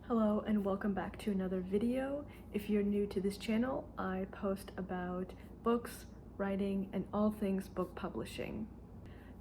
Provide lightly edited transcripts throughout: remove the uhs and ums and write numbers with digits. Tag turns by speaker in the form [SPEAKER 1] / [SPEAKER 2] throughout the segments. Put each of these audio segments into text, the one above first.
[SPEAKER 1] Hello and welcome back to another video. If you're new to this channel, I post about books, writing, and all things book publishing.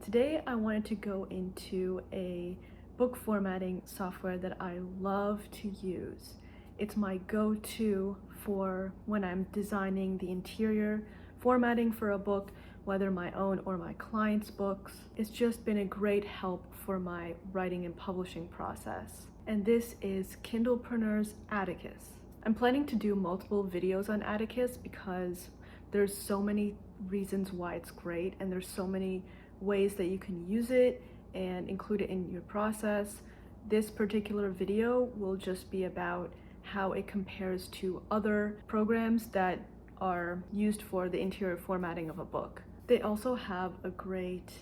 [SPEAKER 1] Today I wanted to go into a book formatting software that I love to use. It's my go-to for when I'm designing the interior formatting for a book, whether my own or my clients' books. It's just been a great help for my writing and publishing process. And this is KINDLEPRENEUR'S Atticus. I'm planning to do multiple videos on Atticus because there's so many reasons why it's great, and there's so many ways that you can use it and include it in your process. This particular video will just be about how it compares to other programs that are used for the interior formatting of a book. They also have a great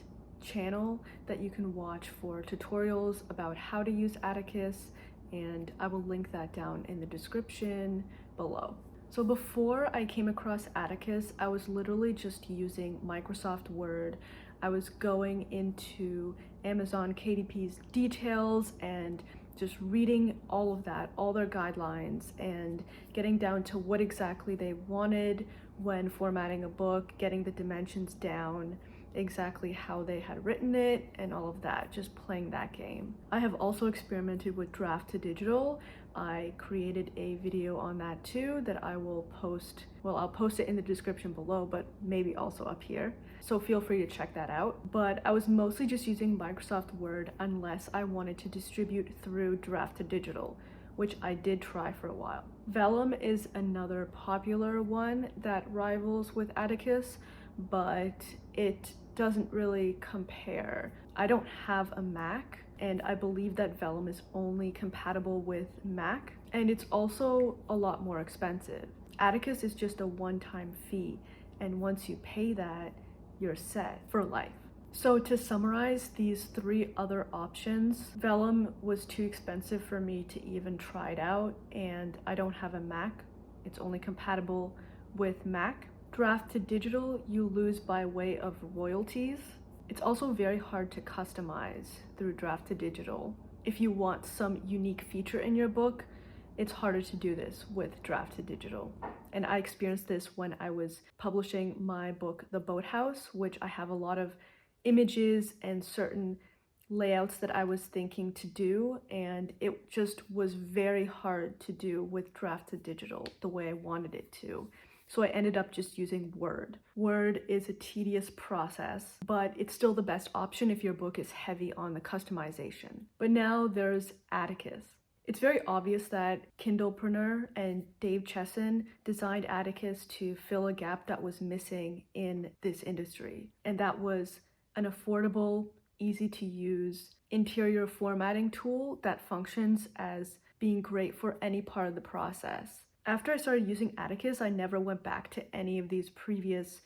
[SPEAKER 1] channel that you can watch for tutorials about how to use Atticus, and I will link that down in the description below. So before I came across Atticus, I was literally just using Microsoft Word. I was going into Amazon KDP's details and just reading all of that, all their guidelines, and getting down to what exactly they wanted when formatting a book, getting the dimensions down, exactly how they had written it, and all of that, just playing that game. I have also experimented with draft to digital. I created a video on that too that I will post. Well, I'll post it in the description below, but maybe also up here. So feel free to check that out. But I was mostly just using Microsoft Word unless I wanted to distribute through draft to digital, which I did try for a while. Vellum is another popular one that rivals with Atticus, but it doesn't really compare. I don't have a Mac, and I believe that Vellum is only compatible with Mac, and it's also a lot more expensive. Atticus is just a one-time fee, and once you pay that, you're set for life. So to summarize these three other options, Vellum was too expensive for me to even try it out, and I don't have a Mac. It's only compatible with Mac. Draft to digital, you lose by way of royalties. It's also very hard to customize through draft to digital. If you want some unique feature in your book, it's harder to do this with draft to digital. And I experienced this when I was publishing my book, The Boathouse, which I have a lot of images and certain layouts that I was thinking to do, and it just was very hard to do with draft to digital the way I wanted it to. So I ended up just using Word. Word is a tedious process, but it's still the best option if your book is heavy on the customization. But now there's Atticus. It's very obvious that KINDLEPRENEUR and Dave Chesson designed Atticus to fill a gap that was missing in this industry. And that was an affordable, easy to use interior formatting tool that functions as being great for any part of the process. After I started using Atticus, I never went back to any of these previous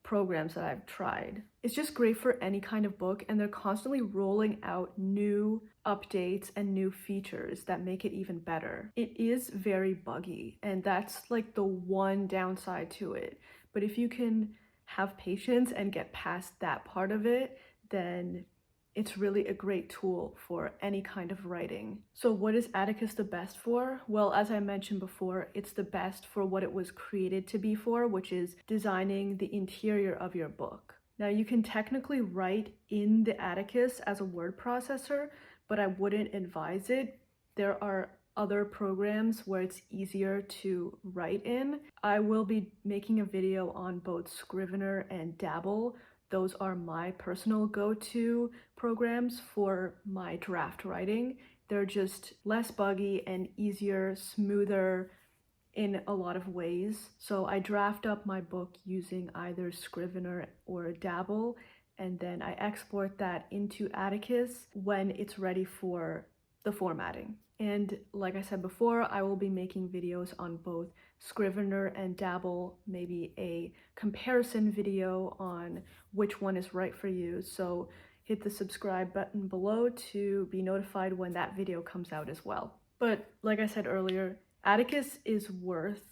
[SPEAKER 1] programs that I've tried. It's just great for any kind of book, and they're constantly rolling out new updates and new features that make it even better. It is very buggy, and that's like the one downside to it. But if you can have patience and get past that part of it, then it's really a great tool for any kind of writing. So what is Atticus the best for? Well, as I mentioned before, it's the best for what it was created to be for, which is designing the interior of your book. Now, you can technically write in the Atticus as a word processor, but I wouldn't advise it. There are other programs where it's easier to write in. I will be making a video on both Scrivener and Dabble. Those are my personal go-to programs for my draft writing. They're just less buggy and easier, smoother in a lot of ways. So I draft up my book using either Scrivener or Dabble, and then I export that into Atticus when it's ready for the formatting. And like I said before, I will be making videos on both Scrivener and Dabble, maybe a comparison video on which one is right for you. So hit the subscribe button below to be notified when that video comes out as well. But like I said earlier, Atticus is worth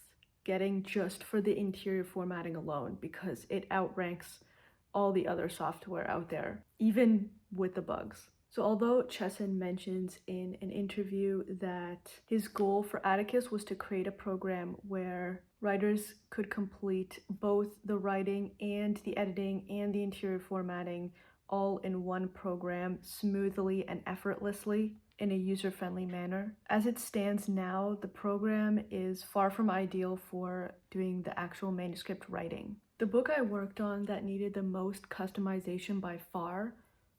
[SPEAKER 1] getting just for the interior formatting alone because it outranks all the other software out there, even with the bugs. So although Chesson mentions in an interview that his goal for Atticus was to create a program where writers could complete both the writing and the editing and the interior formatting all in one program smoothly and effortlessly in a user-friendly manner. As it stands now, the program is far from ideal for doing the actual manuscript writing. The book I worked on that needed the most customization by far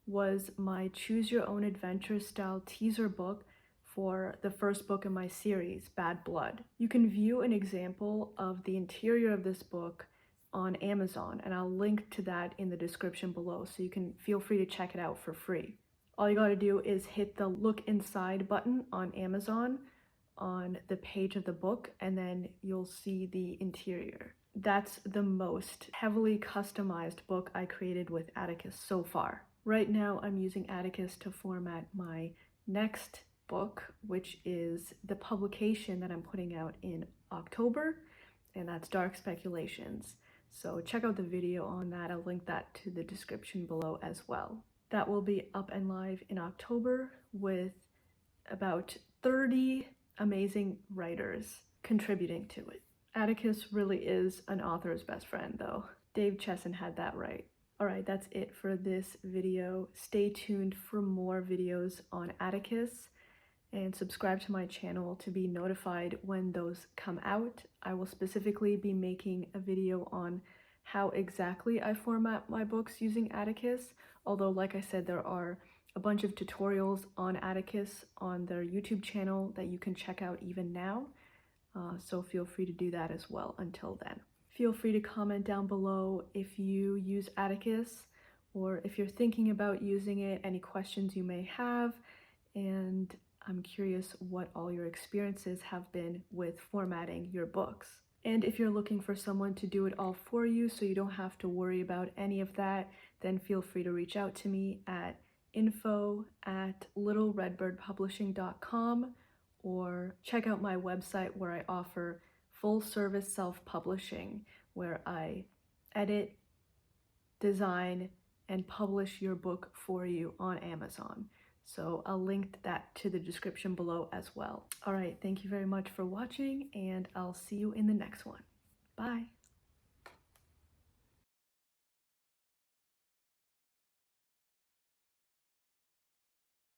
[SPEAKER 1] was my Choose Your Own Adventure style teaser book for the first book in my series, Bad Blood. You can view an example of the interior of this book on Amazon, and I'll link to that in the description below, so you can feel free to check it out for free. All you gotta do is hit the Look Inside button on Amazon on the page of the book, and then you'll see the interior. That's the most heavily customized book I created with Atticus so far. Right now, I'm using Atticus to format my next book, which is the publication that I'm putting out in October, and that's Dark Speculations. So check out the video on that. I'll link that to the description below as well. That will be up and live in October with about 30 amazing writers contributing to it. Atticus really is an author's best friend, though. Dave Chesson had that right. Alright, that's it for this video. Stay tuned for more videos on Atticus and subscribe to my channel to be notified when those come out. I will specifically be making a video on how exactly I format my books using Atticus, although like I said, there are a bunch of tutorials on Atticus on their YouTube channel that you can check out even now, so feel free to do that as well until then. Feel free to comment down below if you use Atticus or if you're thinking about using it, any questions you may have, and I'm curious what all your experiences have been with formatting your books. And if you're looking for someone to do it all for you so you don't have to worry about any of that, then feel free to reach out to me at info@littleredbirdpublishing.com or check out my website where I offer full service self-publishing, where I edit, design, and publish your book for you on Amazon. So I'll link that to the description below as well. All right, thank you very much for watching, and I'll see you in the next one. Bye.